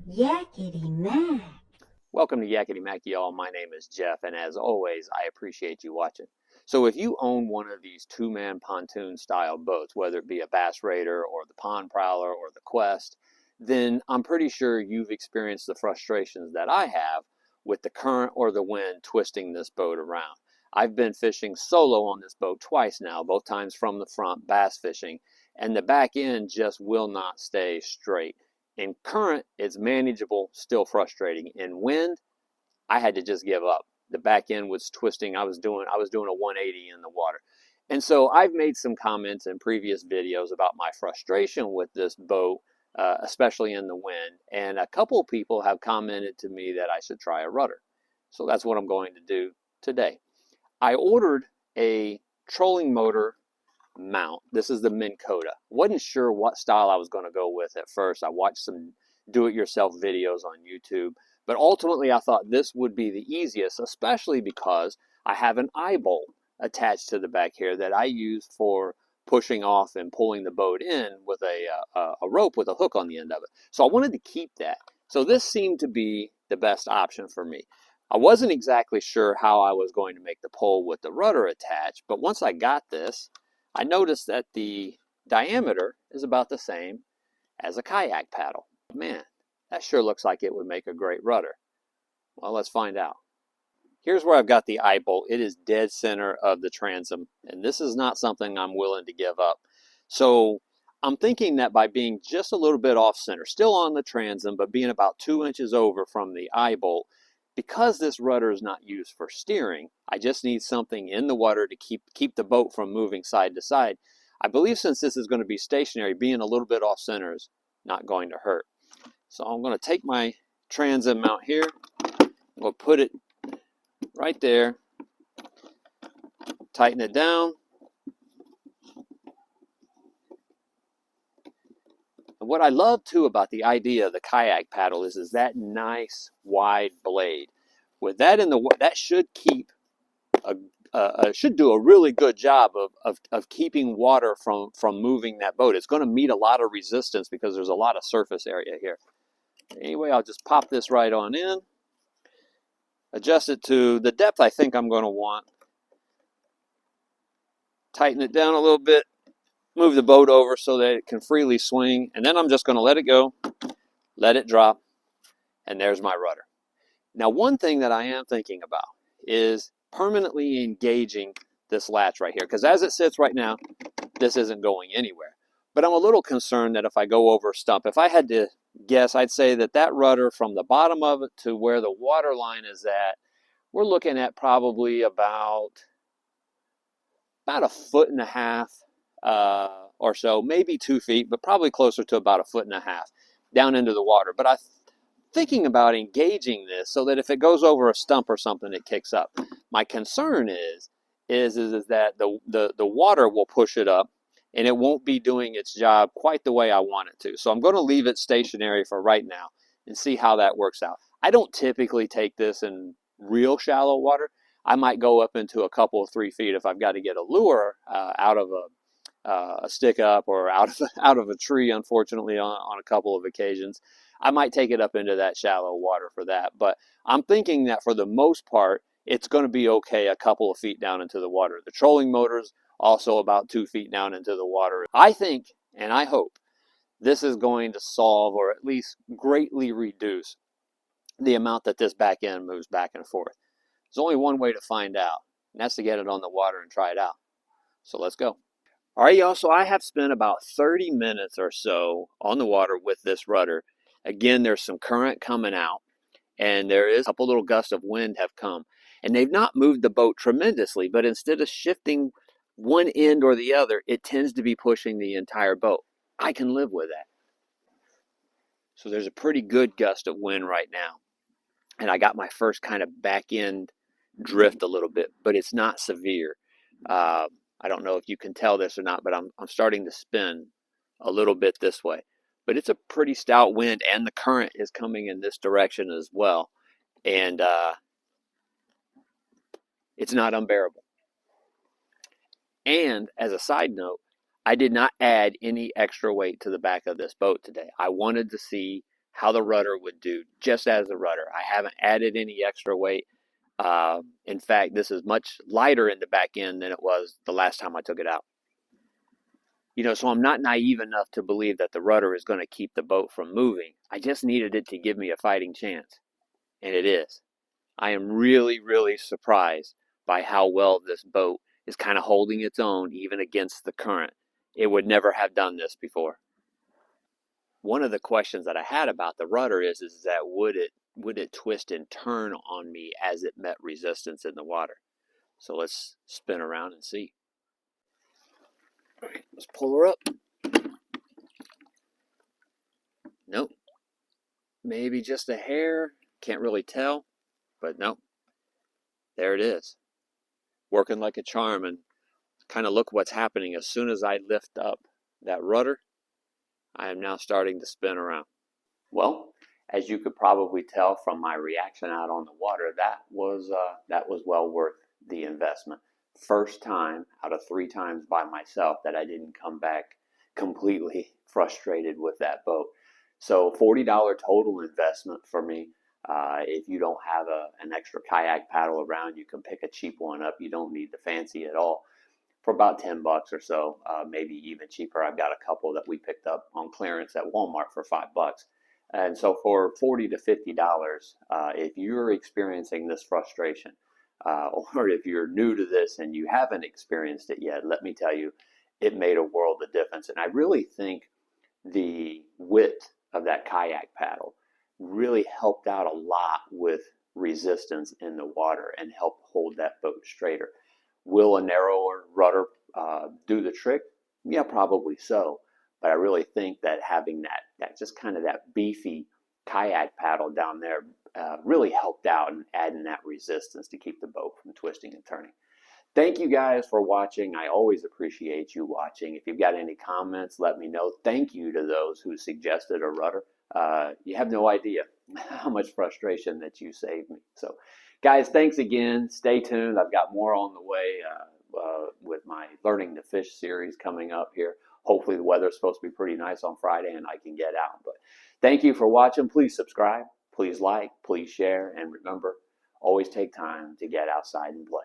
Yakety Mac. Welcome to Yakety Mac, y'all. My name is Jeff, and as always, I appreciate you watching. So if you own one of these two-man pontoon style boats, whether it be a Bass Raider or the Pond Prowler or the Quest, then I'm pretty sure you've experienced the frustrations that I have with the current or the wind twisting this boat around. I've been fishing solo on this boat twice now, both times from the front, bass fishing, and the back end just will not stay straight. In current, it's manageable, still frustrating. In wind, I had to just give up. The back end was twisting. I was doing a 180 in the water. And so I've made some comments in previous videos about my frustration with this boat, especially in the wind. And a couple of people have commented to me that I should try a rudder. So that's what I'm going to do today. I ordered a trolling motor mount. This is the Minn Kota. Wasn't sure what style I was going to go with at first. I watched some do-it-yourself videos on YouTube, but ultimately I thought this would be the easiest, especially because I have an eye bolt attached to the back here that I use for pushing off and pulling the boat in with a rope with a hook on the end of it. So I wanted to keep that. So this seemed to be the best option for me. I wasn't exactly sure how I was going to make the pole with the rudder attached, but once I got this, I noticed that the diameter is about the same as a kayak paddle. Man, that sure looks like it would make a great rudder. Well, let's find out. Here's where I've got the eye bolt. It is dead center of the transom, and this is not something I'm willing to give up. So I'm thinking that by being just a little bit off center, still on the transom, but being about 2 inches over from the eye bolt, because this rudder is not used for steering, I just need something in the water to keep the boat from moving side to side. I believe since this is going to be stationary, being a little bit off center is not going to hurt. So I'm going to take my transom mount here. We'll put it right there. Tighten it down. And what I love too about the idea of the kayak paddle is that nice wide blade. With that in the that should keep should do a really good job of keeping water from moving that boat. It's going to meet a lot of resistance because there's a lot of surface area here. Anyway, I'll just pop this right on in. Adjust it to the depth I think I'm going to want. Tighten it down a little bit. Move the boat over so that it can freely swing. And then I'm just going to let it go. Let it drop. And there's my rudder. Now, one thing that I am thinking about is permanently engaging this latch right here. Because as it sits right now, this isn't going anywhere. But I'm a little concerned that if I go over a stump, if I had to guess, I'd say that rudder from the bottom of it to where the water line is at, we're looking at probably about a foot and a half or so, maybe 2 feet, but probably closer to about a foot and a half down into the water. But I'm thinking about engaging this so that if it goes over a stump or something, it kicks up. My concern is that the water will push it up and it won't be doing its job quite the way I want it to. So I'm going to leave it stationary for right now and see how that works out. I don't typically take this in real shallow water. I might go up into a couple of 3 feet if I've got to get a lure out of a stick up or out of a tree, unfortunately, on a couple of occasions. I might take it up into that shallow water for that. But I'm thinking that for the most part, it's going to be okay a couple of feet down into the water. The trolling motor's also about 2 feet down into the water. I think, and I hope, this is going to solve or at least greatly reduce the amount that this back end moves back and forth. There's only one way to find out, and that's to get it on the water and try it out. So let's go. All right, y'all, so I have spent about 30 minutes or so on the water with this rudder. Again, there's some current coming out, and there is a couple little gusts of wind have come. And they've not moved the boat tremendously, but instead of shifting one end or the other, it tends to be pushing the entire boat. I can live with that. So there's a pretty good gust of wind right now. And I got my first kind of back end drift a little bit, but it's not severe. I don't know if you can tell this or not, but I'm starting to spin a little bit this way. But it's a pretty stout wind, and the current is coming in this direction as well. And it's not unbearable. And as a side note, I did not add any extra weight to the back of this boat today. I wanted to see how the rudder would do just as the rudder. I haven't added any extra weight. In fact, this is much lighter in the back end than it was the last time I took it out. So I'm not naive enough to believe that the rudder is going to keep the boat from moving. I just needed it to give me a fighting chance, and it is. I am really, really surprised by how well this boat is kind of holding its own even against the current. It would never have done this before. One of the questions that I had about the rudder is that would it twist and turn on me as it met resistance in the water? So let's spin around and see. All right, let's pull her up. Nope. Maybe just a hair. Can't really tell, but nope. There it is. Working like a charm, and kind of look what's happening. As soon as I lift up that rudder, I am now starting to spin around. Well, as you could probably tell from my reaction out on the water, that was well worth the investment. First time out of 3 times by myself that I didn't come back completely frustrated with that boat. So $40 total investment for me. If you don't have an extra kayak paddle around, you can pick a cheap one up. You don't need the fancy at all. For about $10 or so, maybe even cheaper. I've got a couple that we picked up on clearance at Walmart for $5. And so for $40 to $50, if you're experiencing this frustration, or if you're new to this and you haven't experienced it yet, let me tell you, it made a world of difference. And I really think the width of that kayak paddle really helped out a lot with resistance in the water and helped hold that boat straighter. Will a narrower rudder do the trick? Yeah, probably so. But I really think that having that just kind of that beefy kayak paddle down there really helped out in adding that resistance to keep the boat from twisting and turning. Thank you guys for watching. I always appreciate you watching. If you've got any comments, let me know. Thank you to those who suggested a rudder. You have no idea how much frustration that you saved me. So, guys, thanks again. Stay tuned. I've got more on the way with my Learning to Fish series coming up here. Hopefully the weather's supposed to be pretty nice on Friday and I can get out. But thank you for watching. Please subscribe. Please like. Please share. And remember, always take time to get outside and play.